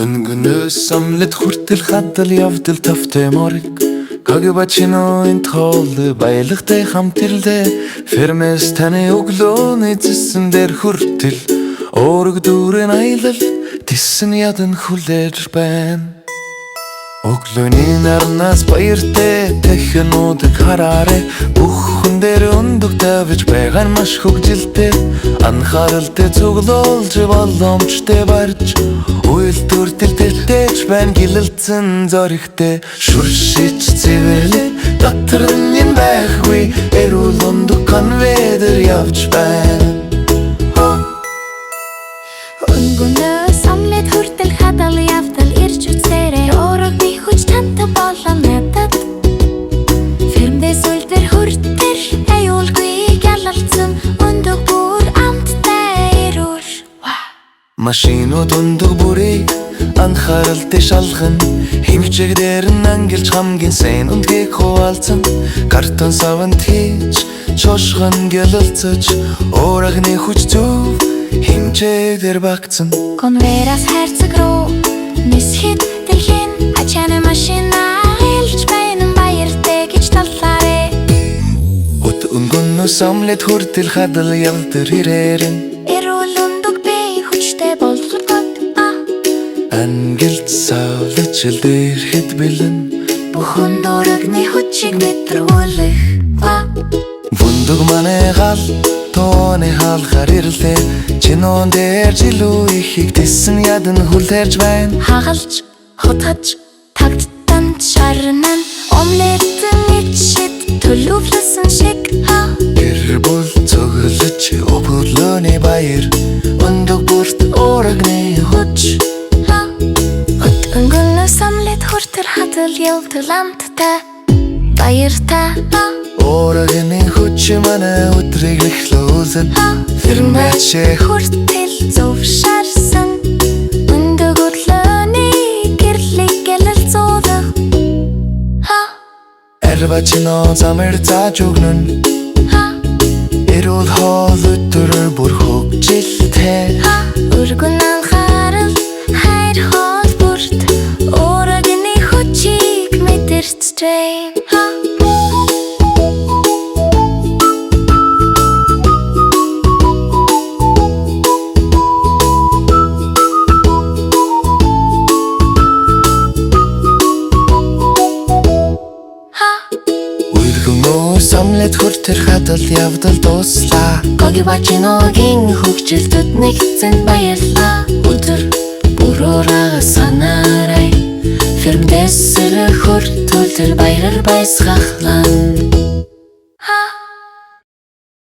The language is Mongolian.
Öngönös samlet хүртэл хадал явдал тавтай морг Кагибачино интхолы баялагтай хамтирлээ Фермес таны өглөөний зэсэн дээр хүртэл Өөрөг дүүрэн аялал тисэн ядан хүлээж байна Өглөөний нарнаас баяртай технуудыг хараарэ Бүх хүн дээр өндөг тавьж байгаа нь маш хөгжилтэй Анхааралтай цуглуулж боломжтой барьж Үйлдвэртэл тэлтэж байна гэлэлцэн зоригтой Шүршиж цэвэрлээ дотор нь юм байхгүй Эрүүл өндөг конвейер явж байна Öngönös samlet хүртэл хадал явдал ирж үзээрэй Өөрөгийн хүч тантай болон надад Фермдээс үлдвэр хүртэл аюулгүй гялалцсан өндөг бүр амттай эрүүл Машинууд өндөг бүрийг анхааралтай шалган Хэмжээг дээр нь ангилж хамгийн сайн өндгийг хуваалцсан Картон саванд хийж чошгон гялалцаж Өөрөгийн хүч зөв хэмжээг дээр багтсан Конвейераас хайрцаг руу нисэхэд дэлхийн ачааны машина хэлж байна баяртай гэж таллаарэ Öngönös samlet хүртэл хадал явдал ирээрэн Эрүүл өндөг бие хүчтэй болгоод Ангилж савлаж илэрхэд бэлэн Бүхэн дөрөгний хүчийг мэдрүүлэх Вүндөг манай гал тооны хаалгаар ирлээ Чинон дээр жилүү ихийг тисэн ядан хүлээж байна Хагалж, хотгож, тагтан шарнан Омлеттэн ичид төлөвлөсөн шиг Гэр бүл цуглаж өглөөний баяр Өндөг бүрт өөрөгийн хүч Öngönös samlet хүртэл хадал явдал амттай Баяртай Өөрөгийн хүч манай өдрийг эхлүүлсэн Фермэчээ хүртэл зөвшаарсан Өндөг өглөөний гэрлийг гялалцуулах Арбачино замэр зааж өгнөн Эрүүл хоол өдөр бүр хөгжилтэй Өргөн анхаарал хайр хоол бүрт Өөрөгийн хүчийг мэдэрчтэй Samlet хүртэл хадал явдал дууслаа Кагибачиногийн хөгжилтөд нэгцэн баярлаа Өдөр бүрөөрөө санаарай Фермдээс хүртэл баяраар баясгалан